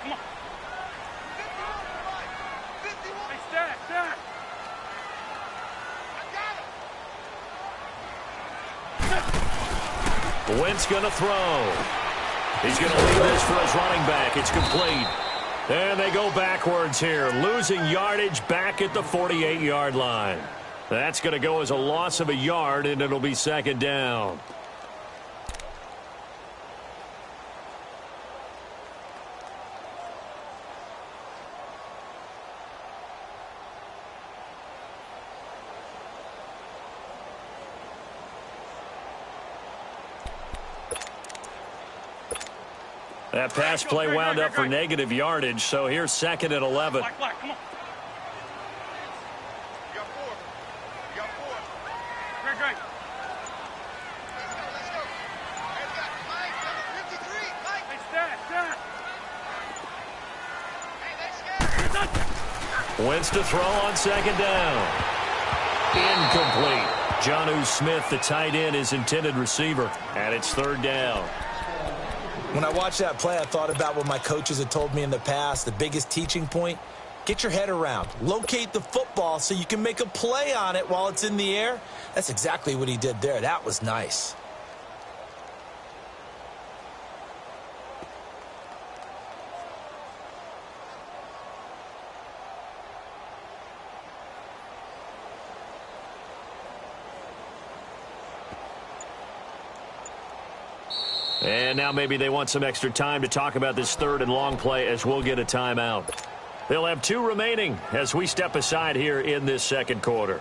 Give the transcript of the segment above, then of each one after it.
Come on. Hey, stack. Wentz going to throw. He's going to leave this for his running back. It's complete. And they go backwards here, losing yardage back at the 48-yard line. That's going to go as a loss of a yard, and it'll be second down. That pass play wound up for negative yardage, so here's second and 11. Come on. You got four. Great. Let's go. Mike, number 53. Mike. Hey, stack. Wentz to throw on second down. Incomplete. Jonnu Smith, the tight end, his intended receiver, and it's third down. When I watched that play, I thought about what my coaches had told me in the past. The biggest teaching point, get your head around. Locate the football so you can make a play on it while it's in the air. That's exactly what he did there. That was nice. And now maybe they want some extra time to talk about this third and long play as we'll get a timeout. They'll have 2 remaining as we step aside here in this second quarter.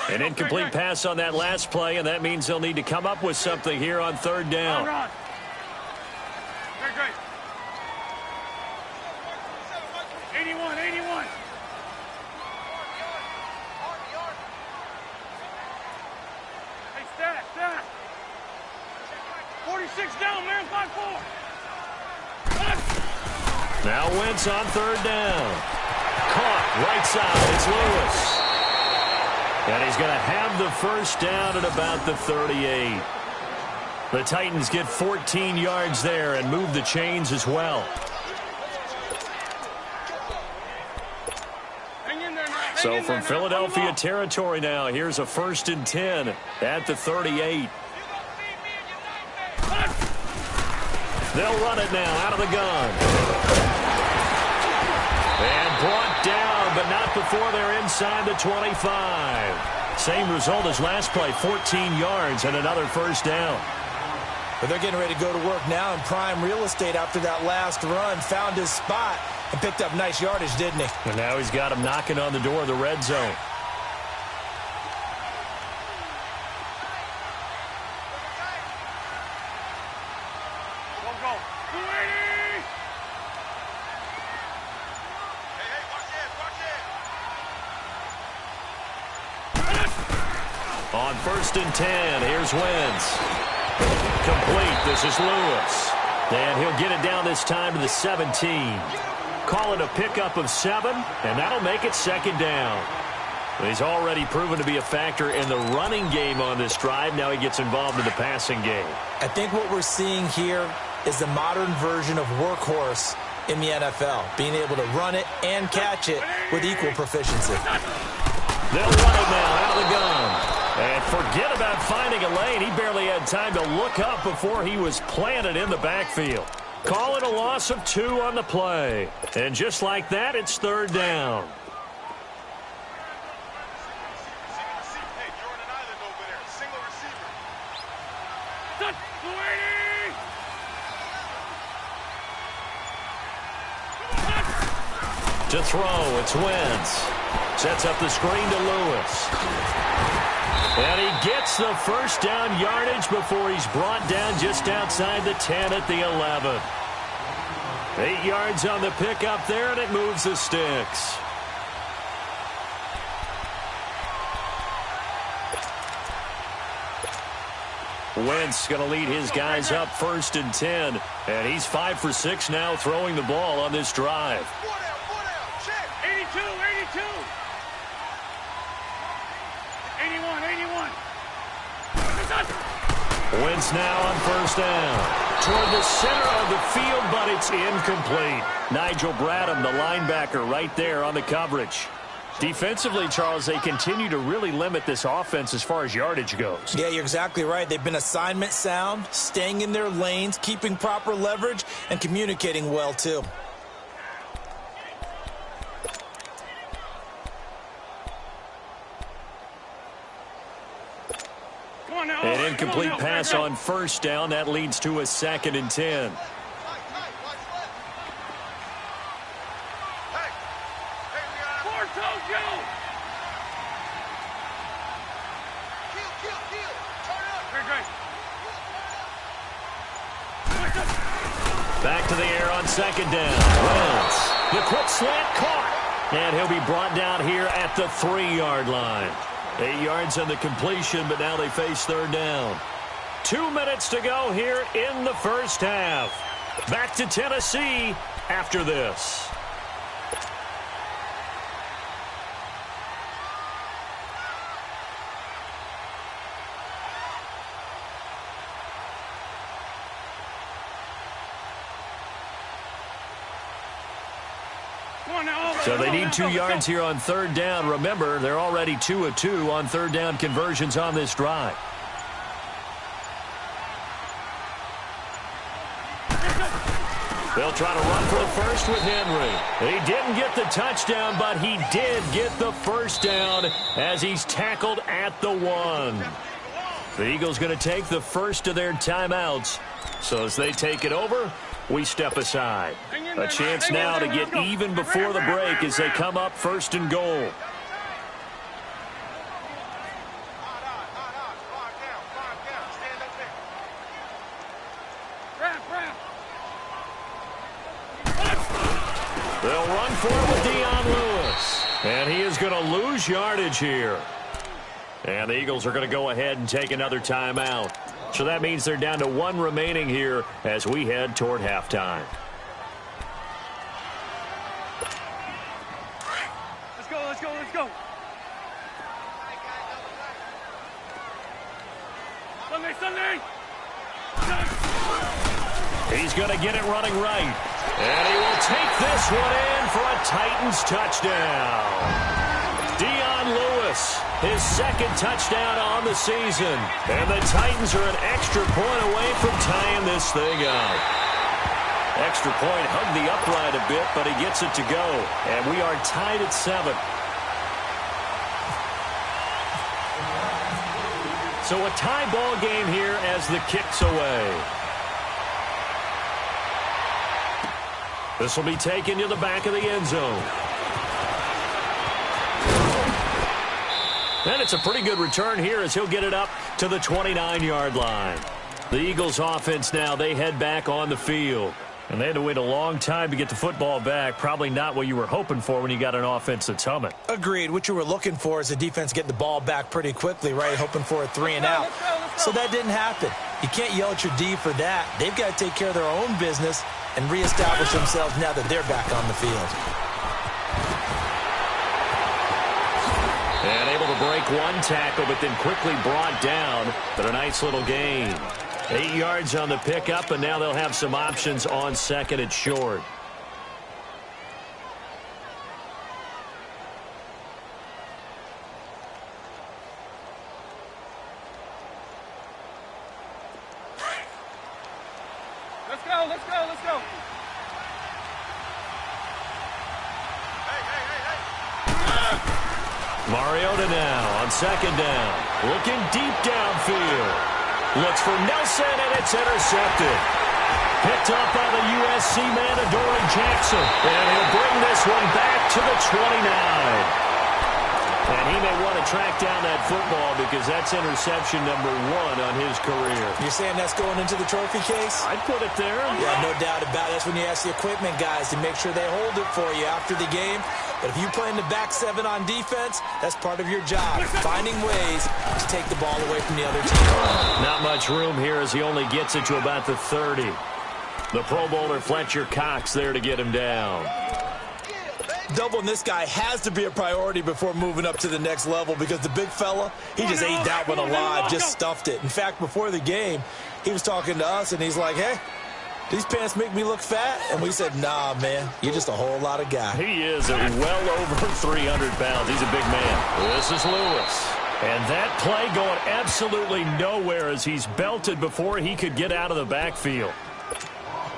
An incomplete pass on that last play, and that means they'll need to come up with something here on third down. Great. 81. Hey, stack. 46 down, man. 5-4. Now Wentz on third down. Caught right side. It's Lewis. And he's going to have the first down at about the 38. The Titans get 14 yards there and move the chains as well. So from Philadelphia territory now, here's a 1st and 10 at the 38. They'll run it now out of the gun. And brought down, but not before they're inside the 25. Same result as last play, 14 yards and another first down. But they're getting ready to go to work now in prime real estate after that last run. Found his spot and picked up nice yardage, didn't he? And now he's got him knocking on the door of the red zone. Go. 280. Hey, watch it. On 1st and 10, here's Wentz. Complete. This is Lewis. And he'll get it down this time to the 17. Call it a pickup of 7, and that'll make it second down. He's already proven to be a factor in the running game on this drive. Now he gets involved in the passing game. I think what we're seeing here is the modern version of workhorse in the NFL, being able to run it and catch it with equal proficiency. They'll run it now out of the gun. And forget about finding a lane. He barely had time to look up before he was planted in the backfield. Call it a loss of 2 on the play. And just like that, it's third down. To throw, it's Wentz. Sets up the screen to Lewis. And he gets the first down yardage before he's brought down just outside the 10 at the 11. 8 yards on the pickup there, and it moves the sticks. Wentz going to lead his guys up 1st and 10. And he's 5 for 6 now throwing the ball on this drive. 82. Wentz now on first down. Toward the center of the field, but it's incomplete. Nigel Bradham, the linebacker, right there on the coverage. Defensively, Charles, they continue to really limit this offense as far as yardage goes. Yeah, you're exactly right. They've been assignment sound, staying in their lanes, keeping proper leverage, and communicating well, too. An incomplete pass on first down. That leads to a 2nd and 10. Back to the air on 2nd down. Wentz. The quick slant caught. And he'll be brought down here at the 3-yard line. 8 yards on the completion, but now they face 3rd down. 2 minutes to go here in the first half. Back to Tennessee after this. So they need 2 yards here on 3rd down. Remember, they're already 2 of 2 on 3rd down conversions on this drive. They'll try to run for the first with Henry. He didn't get the touchdown, but he did get the first down as he's tackled at the 1. The Eagles going to take the first of their timeouts. So as they take it over, we step aside. A chance now to get even before the break as they come up 1st and goal. They'll run for it with Dion Lewis. And he is going to lose yardage here. And the Eagles are going to go ahead and take another timeout. So that means they're down to 1 remaining here as we head toward halftime. Let's go. Sunday. He's going to get it running right. And he will take this one in for a Titans touchdown. Dion Lewis, his 2nd touchdown on the season. And the Titans are an extra point away from tying this thing up. Extra point hugged the upright a bit, but he gets it to go. And we are tied at 7. So a tie ball game here as the kick's away. This will be taken to the back of the end zone. And it's a pretty good return here as he'll get it up to the 29-yard line. The Eagles offense now, they head back on the field. And they had to wait a long time to get the football back. Probably not what you were hoping for when you got an offense that's humming. Agreed. What you were looking for is the defense getting the ball back pretty quickly, right? Hoping for a 3 and out. So that didn't happen. You can't yell at your D for that. They've got to take care of their own business and reestablish themselves now that they're back on the field. And able to break 1 tackle, but then quickly brought down. But a nice little gain. 8 yards on the pickup, and now they'll have some options on 2nd and short. Let's go. Mariota now on 2nd down. Looking deep downfield. Looks for Nelson, and it's intercepted. Picked up by the USC man, Adoree Jackson. And he'll bring this one back to the 29. And he may want to track down that football because that's interception number 1 on his career. You're saying that's going into the trophy case? I'd put it there. Yeah, no doubt about it. That's when you ask the equipment guys to make sure they hold it for you after the game. But if you play in the back 7 on defense, that's part of your job, finding ways to take the ball away from the other team. Not much room here as he only gets it to about the 30. The Pro Bowler Fletcher Cox there to get him down. Doubling this guy has to be a priority before moving up to the next level because the big fella, he just ate that one alive, just stuffed it. In fact, before the game, he was talking to us, and he's like, hey, these pants make me look fat? And we said, nah, man, you're just a whole lot of guy. He is at well over 300 pounds. He's a big man. This is Lewis. And that play going absolutely nowhere as he's belted before he could get out of the backfield.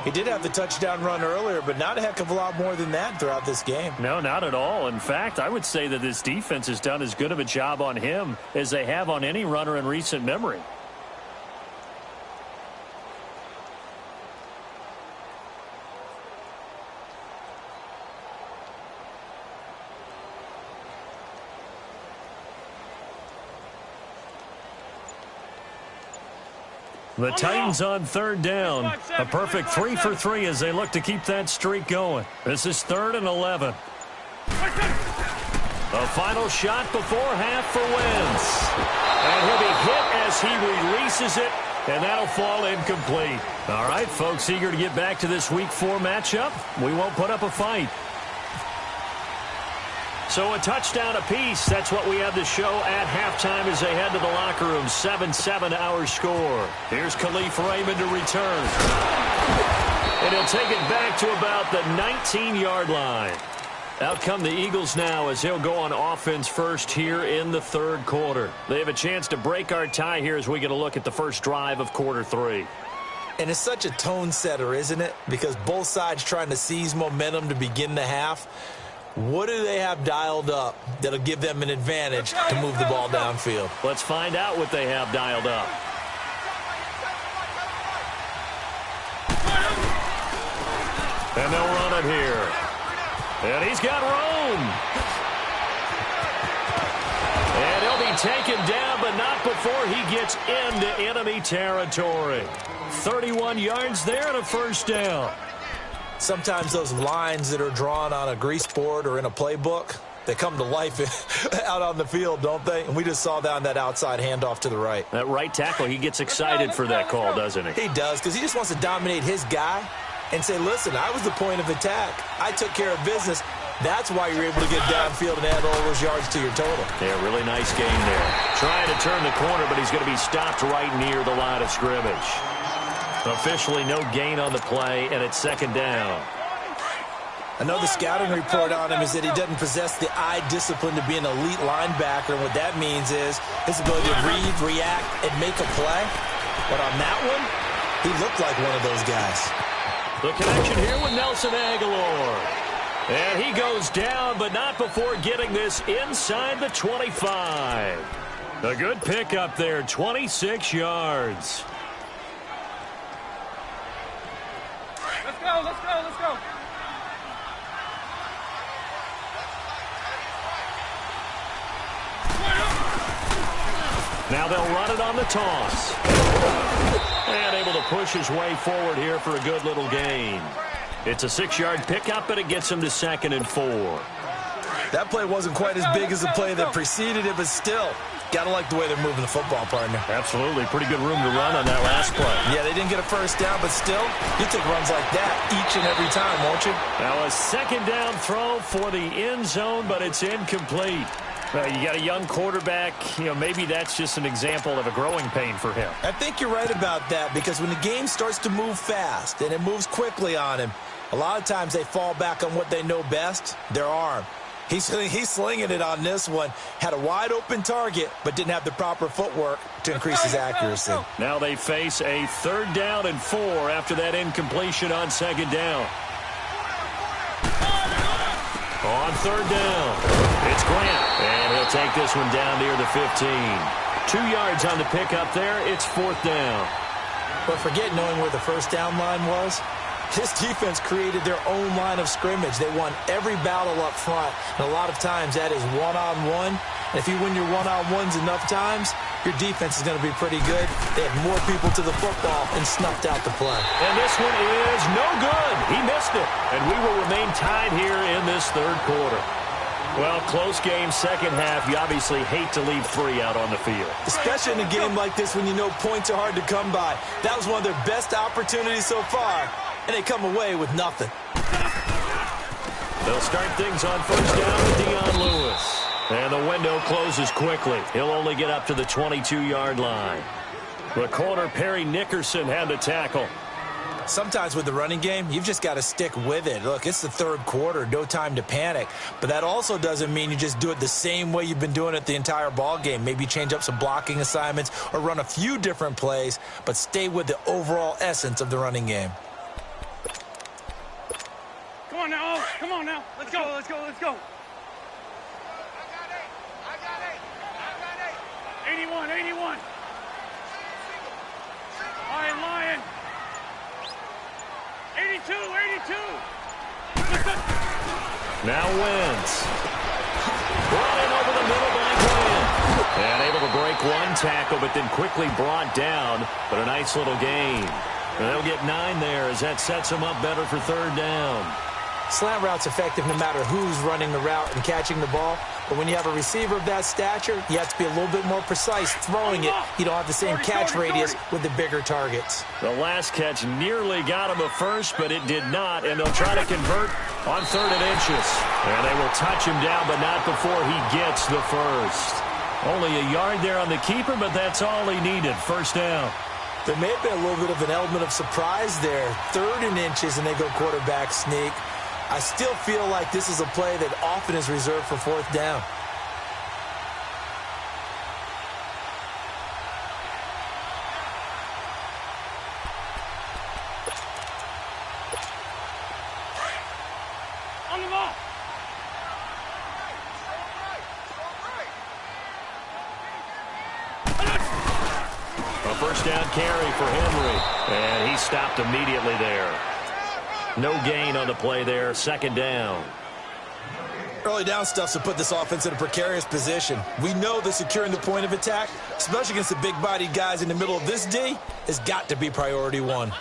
He did have the touchdown run earlier, but not a heck of a lot more than that throughout this game. No, not at all. In fact, I would say that this defense has done as good of a job on him as they have on any runner in recent memory. The Titans on third down. A perfect 3 for 3 as they look to keep that streak going. This is 3rd and 11. A final shot before half for Wentz. And he'll be hit as he releases it, and that'll fall incomplete. All right, folks, eager to get back to this Week 4 matchup. We won't put up a fight. So a touchdown apiece. That's what we have to show at halftime as they head to the locker room. 7-7 our score. Here's Khalif Raymond to return. And he'll take it back to about the 19-yard line. Out come the Eagles now as he'll go on offense first here in the third quarter. They have a chance to break our tie here as we get a look at the first drive of quarter 3. And it's such a tone setter, isn't it? Because both sides trying to seize momentum to begin the half. What do they have dialed up that'll give them an advantage to move the ball downfield? Let's find out what they have dialed up. And they'll run it here. And he's got room. And he'll be taken down, but not before he gets into enemy territory. 31 yards there and a first down. Sometimes those lines that are drawn on a grease board or in a playbook, they come to life out on the field, don't they? And we just saw that on that outside handoff to the right. That right tackle, he gets excited for that call, doesn't he? He does, because he just wants to dominate his guy and say, listen, I was the point of attack. I took care of business. That's why you're able to get downfield and add all those yards to your total. Yeah, really nice game there. Trying to turn the corner, but he's going to be stopped right near the line of scrimmage. Officially no gain on the play, and it's second down. Another scouting report on him is that he doesn't possess the eye discipline to be an elite linebacker, and what that means is his ability to read, react, and make a play. But on that one, he looked like one of those guys. The connection here with Nelson Aguilar. And he goes down, but not before getting this inside the 25. A good pickup there, 26 yards. Let's go, let's go, let's go. Now they'll run it on the toss. And able to push his way forward here for a good little gain. It's a 6-yard pickup, and it gets him to 2nd and 4. That play wasn't quite as big as the play that preceded it, but still, gotta like the way they're moving the football, partner. Absolutely. Pretty good room to run on that last play. Yeah, they didn't get a first down, but still, you take runs like that each and every time, won't you? Now a second down throw for the end zone, but it's incomplete. You got a young quarterback. Maybe that's just an example of a growing pain for him. I think you're right about that, because when the game starts to move fast and it moves quickly on him, a lot of times they fall back on what they know best, their arm. He's slinging it on this one. Had a wide open target, but didn't have the proper footwork to increase his accuracy. Now they face a 3rd down and 4 after that incompletion on 2nd down. On 3rd down, it's Grant, and he'll take this one down near the 15. 2 yards on the pickup there. It's 4th down. But forget knowing where the first down line was. This defense created their own line of scrimmage. They won every battle up front, and a lot of times that is one-on-one. And if you win your one-on-ones enough times, your defense is going to be pretty good. They had more people to the football and snuffed out the play. And this one is no good. He missed it. And we will remain tied here in this 3rd quarter. Well, close game, second half. You obviously hate to leave 3 out on the field. Especially in a game like this when you know points are hard to come by. That was one of their best opportunities so far, and they come away with nothing. They'll start things on first down with Dion Lewis. And the window closes quickly. He'll only get up to the 22-yard line. The corner, Perry Nickerson, had to tackle. Sometimes with the running game, you've just got to stick with it. Look, it's the third quarter, no time to panic. But that also doesn't mean you just do it the same way you've been doing it the entire ball game. Maybe change up some blocking assignments or run a few different plays, but stay with the overall essence of the running game. Come on now, come on now. Let's go, let's go, let's go. I got 81, 81. Lion. 82, 82. Now Wentz. Brought in over the middle by Graham. And able to break one tackle, but then quickly brought down. But a nice little gain. And they'll get 9 there as that sets them up better for third down. Slant route's effective no matter who's running the route and catching the ball. But when you have a receiver of that stature, you have to be a little bit more precise throwing it. You don't have the same catch radius with the bigger targets. The last catch nearly got him a first, but it did not. And they'll try to convert on 3rd and inches. And they will touch him down, but not before he gets the first. Only a yard there on the keeper, but that's all he needed. First down. There may have been a little bit of an element of surprise there. 3rd and inches, and they go quarterback sneak. I still feel like this is a play that often is reserved for 4th down. On the ball. A first down carry for Henry. And he stopped immediately there. No gain on the play there. 2nd down. Early down stuff to put this offense in a precarious position. We know that securing the point of attack, especially against the big-bodied guys in the middle of this D, has got to be priority 1.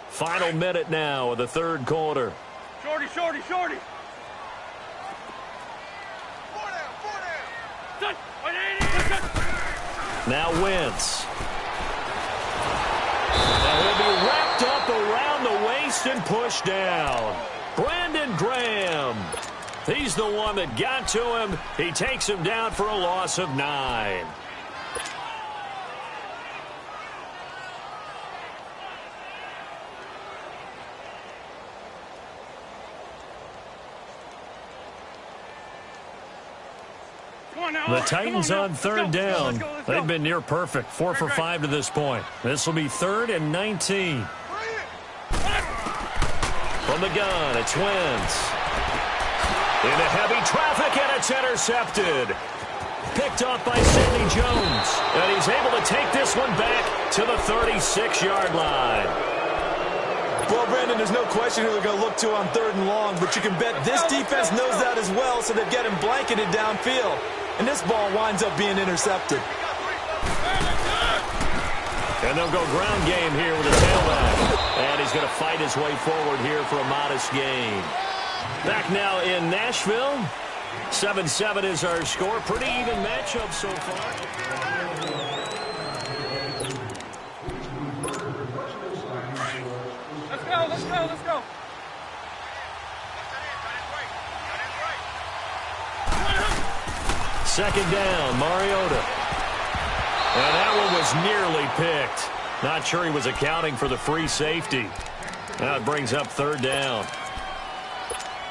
Final minute now of the 3rd quarter. Shorty. 4 down. Now Wentz. And he'll be wrapped up around the waist and pushed down. Brandon Graham. He's the one that got to him. He takes him down for a loss of 9. The Titans on 3rd down. Let's go. They've been near perfect. 4 for 5 to this point. This will be 3rd and 19. From the gun, it's Wentz. Into heavy traffic, and it's intercepted. Picked off by Sidney Jones. And he's able to take this one back to the 36-yard line. Well, Brandon, there's no question who they're going to look to on 3rd and long, but you can bet this defense knows that as well, so they've got him blanketed downfield. And this ball winds up being intercepted. And they'll go ground game here with a tailback. And he's going to fight his way forward here for a modest gain. Back now in Nashville. 7-7 is our score. Pretty even matchup so far. Let's go. 2nd down, Mariota. And that one was nearly picked. Not sure he was accounting for the free safety. Now it brings up 3rd down.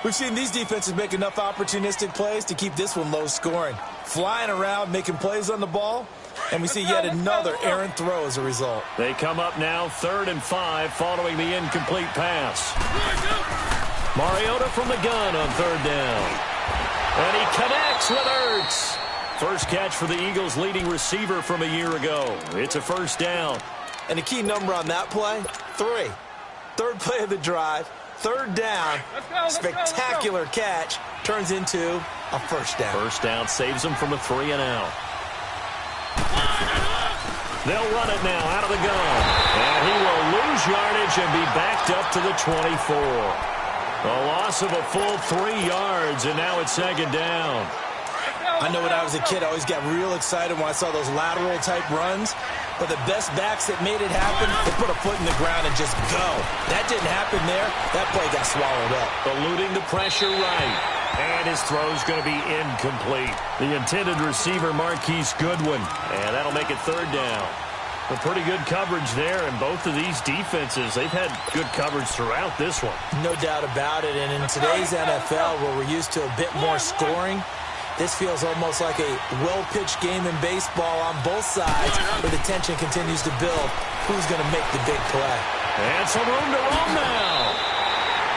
We've seen these defenses make enough opportunistic plays to keep this one low scoring. Flying around, making plays on the ball, and we see yet another errant throw as a result. They come up now 3rd and 5 following the incomplete pass. Mariota from the gun on 3rd down. And he connects with Ertz. First catch for the Eagles' leading receiver from a year ago. It's a first down. And the key number on that play, 3. 3rd play of the drive, 3rd down. Spectacular catch turns into a first down. First down saves them from a 3 and out. They'll run it now out of the gun. And he will lose yardage and be backed up to the 24. A loss of a full 3 yards, and now it's 2nd down. I know when I was a kid, I always got real excited when I saw those lateral-type runs. But the best backs that made it happen, they put a foot in the ground and just go. That didn't happen there. That play got swallowed up. Eluding the pressure right. And his throw's going to be incomplete. The intended receiver, Marquise Goodwin. And that'll make it third down. Well, pretty good coverage there, and both of these defenses, they've had good coverage throughout this one. No doubt about it. And in today's NFL, where we're used to a bit more scoring, this feels almost like a well-pitched game in baseball on both sides, where the tension continues to build. Who's going to make the big play? And some room to roam now.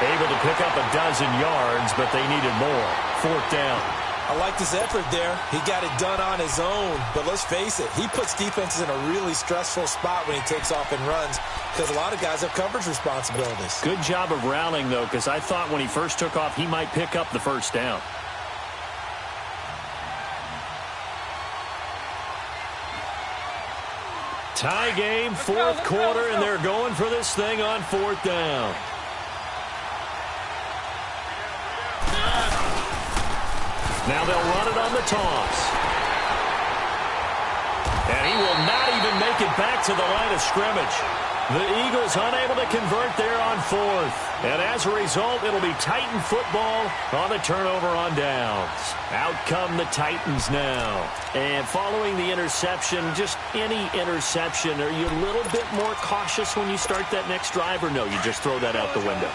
Able to pick up a dozen yards, but they needed more. Fourth down. I like this effort there. He got it done on his own. But let's face it, he puts defenses in a really stressful spot when he takes off and runs, because a lot of guys have coverage responsibilities. Good job of rallying, though, because I thought when he first took off, he might pick up the first down. Tie game, fourth quarter, and they're going for this thing on fourth down. Now they'll run it on the toss. And he will not even make it back to the line of scrimmage. The Eagles unable to convert there on fourth. And as a result, it'll be Titan football on the turnover on downs. Out come the Titans now. And following the interception, just any interception, are you a little bit more cautious when you start that next drive, or no, you just throw that out the window?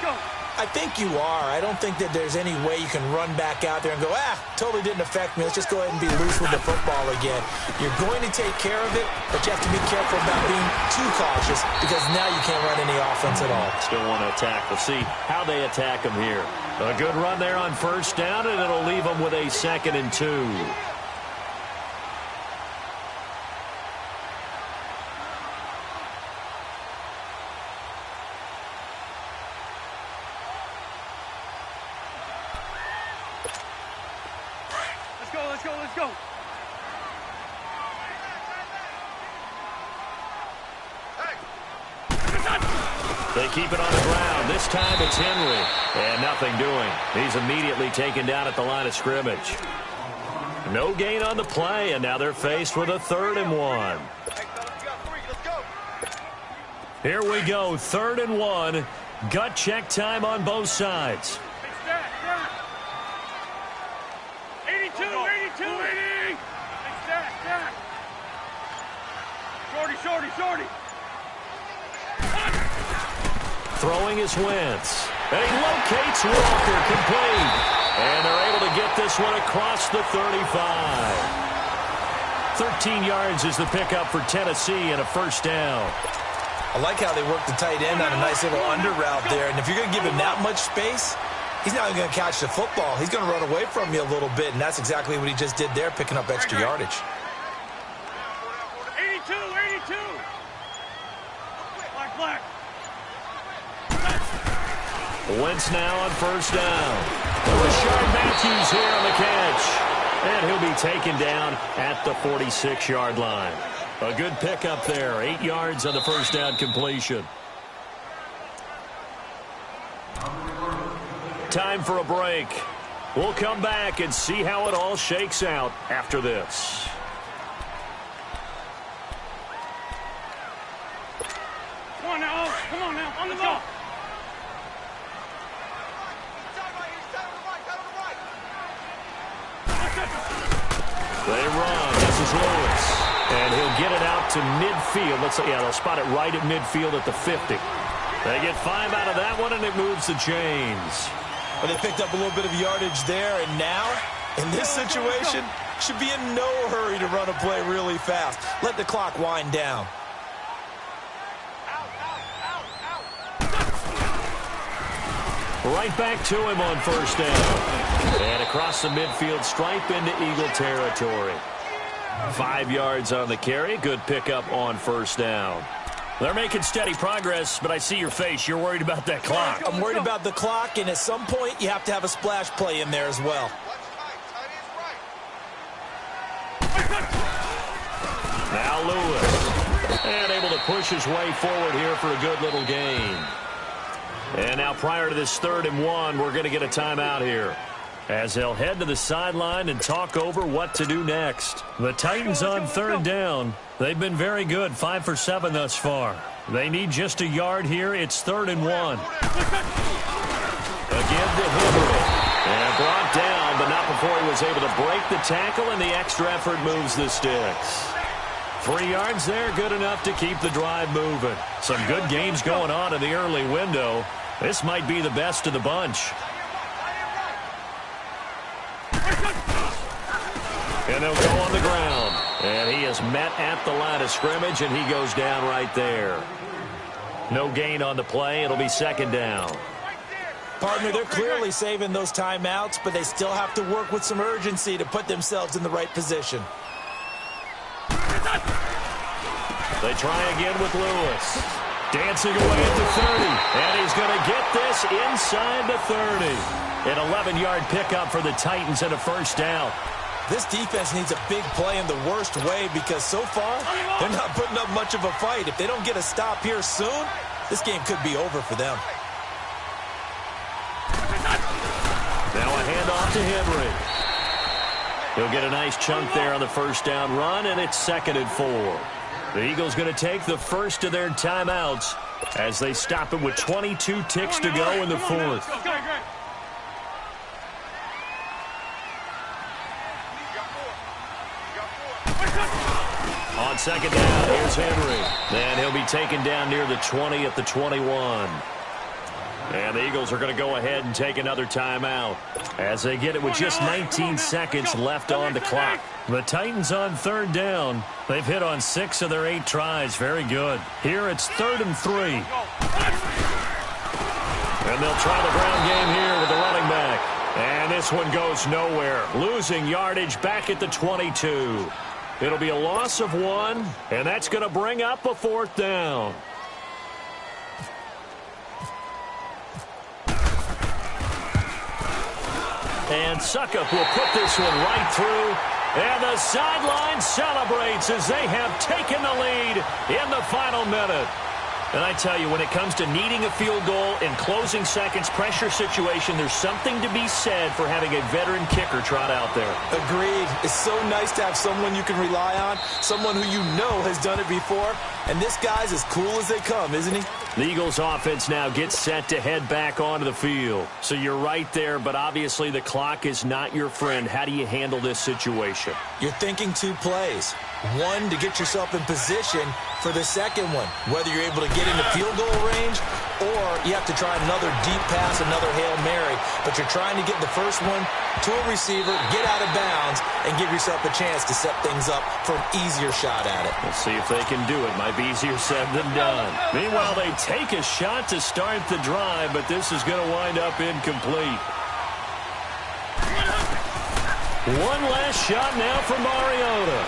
I think you are. I don't think that there's any way you can run back out there and go, totally didn't affect me. Let's just go ahead and be loose with the football again. You're going to take care of it, but you have to be careful about being too cautious, because now you can't run any offense at all. Still want to attack. We'll see how they attack him here. A good run there on first down, and it'll leave them with a 2nd and 2. Let's go. They keep it on the ground. This time it's Henry. And nothing doing. He's immediately taken down at the line of scrimmage. No gain on the play, and now they're faced with a 3rd and 1. Here we go, 3rd and 1. Gut check time on both sides. 82, 80. Shorty. Throwing is Wentz. And he locates Walker, complete. And they're able to get this one across the 35. 13 yards is the pickup for Tennessee and a first down. I like how they work the tight end on a nice little under route there. And if you're going to give him that much space, he's not even going to catch the football. He's going to run away from you a little bit, and that's exactly what he just did there, picking up extra yardage. 82. Black. Wentz now on first down. Rashard Matthews here on the catch. And he'll be taken down at the 46-yard line. A good pickup there. 8 yards on the first down completion. Time for a break. We'll come back and see how it all shakes out after this. Come on now, on the ball. They run. This is Lewis. And he'll get it out to midfield. They'll spot it right at midfield at the 50. They get 5 out of that one, and it moves the chains. Well, they picked up a little bit of yardage there, and now, in this situation, should be in no hurry to run a play really fast. Let the clock wind down. Right back to him on first down. And across the midfield stripe into Eagle territory. 5 yards on the carry. Good pickup on first down. They're making steady progress, but I see your face. You're worried about that clock. I'm worried about the clock, and at some point, you have to have a splash play in there as well. Now Lewis. And able to push his way forward here for a good little gain. And now prior to this 3rd and 1, we're going to get a timeout here. as they'll head to the sideline and talk over what to do next. The Titans on third down. They've been very good, 5 for 7 thus far. They need just a yard here. It's 3rd and 1. Again to Henry. And brought down, but not before he was able to break the tackle, and the extra effort moves the sticks. 3 yards there, good enough to keep the drive moving. Some good games going on in the early window. This might be the best of the bunch. And they'll go on the ground. And he is met at the line of scrimmage, and he goes down right there. No gain on the play. It'll be 2nd down. Partner, they're clearly saving those timeouts, but they still have to work with some urgency to put themselves in the right position. They try again with Lewis. Dancing away at the 30. And he's going to get this inside the 30. An 11-yard pickup for the Titans and a 1st down. This defense needs a big play in the worst way because so far, they're not putting up much of a fight. If they don't get a stop here soon, this game could be over for them. Now a handoff to Henry. He'll get a nice chunk there on the 1st down run, and it's 2nd and 4. The Eagles going to take the first of their timeouts as they stop it with 22 ticks to go in the 4th. On 2nd down, here's Henry. And he'll be taken down near the 20 at the 21. And the Eagles are going to go ahead and take another timeout as they get it with just 19 seconds left on the clock. The Titans on 3rd down. They've hit on 6 of their 8 tries. Very good. Here it's 3rd and 3. And they'll try the ground game here with the running back. And this one goes nowhere. Losing yardage back at the 22. It'll be a loss of 1, and that's going to bring up a 4th down. And Suckup will put this one right through. And the sideline celebrates as they have taken the lead in the final minute. And I tell you, when it comes to needing a field goal in closing seconds, pressure situation, there's something to be said for having a veteran kicker trot out there. Agreed. It's so nice to have someone you can rely on, someone who you know has done it before. And this guy's as cool as they come, isn't he? The Eagles offense now gets set to head back onto the field. So you're right there, but obviously the clock is not your friend. How do you handle this situation? You're thinking 2 plays. One, to get yourself in position for the second one, whether you're able to get into field goal range or you have to try another deep pass, another Hail Mary, but you're trying to get the first one to a receiver, get out of bounds, and give yourself a chance to set things up for an easier shot at it. We'll see if they can do it. Might be easier said than done. Meanwhile, they take a shot to start the drive, but this is going to wind up incomplete. One last shot now from Mariota.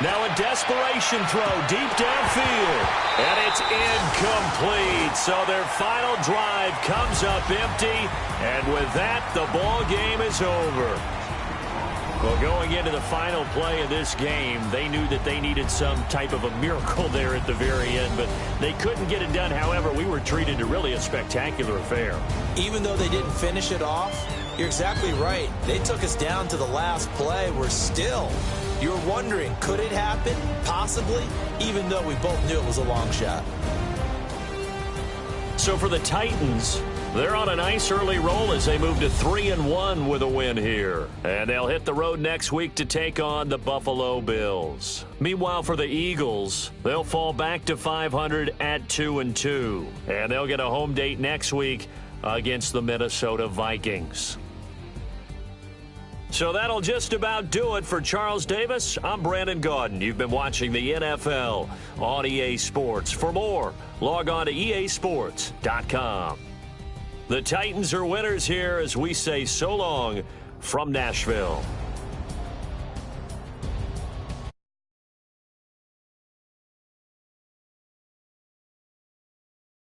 Now a desperation throw deep downfield. And it's incomplete. So their final drive comes up empty. And with that, the ball game is over. Well, going into the final play of this game, they knew that they needed some type of a miracle there at the very end, but they couldn't get it done. However, we were treated to really a spectacular affair. Even though they didn't finish it off, you're exactly right. They took us down to the last play. We're still, you're wondering, could it happen? Possibly, even though we both knew it was a long shot. So for the Titans, they're on a nice early roll as they move to 3-1 with a win here. And they'll hit the road next week to take on the Buffalo Bills. Meanwhile, for the Eagles, they'll fall back to 500 at 2-2. And they'll get a home date next week against the Minnesota Vikings. So that'll just about do it for Charles Davis. I'm Brandon Gaudin. You've been watching the NFL on EA Sports. For more, log on to easports.com. The Titans are winners here as we say so long from Nashville.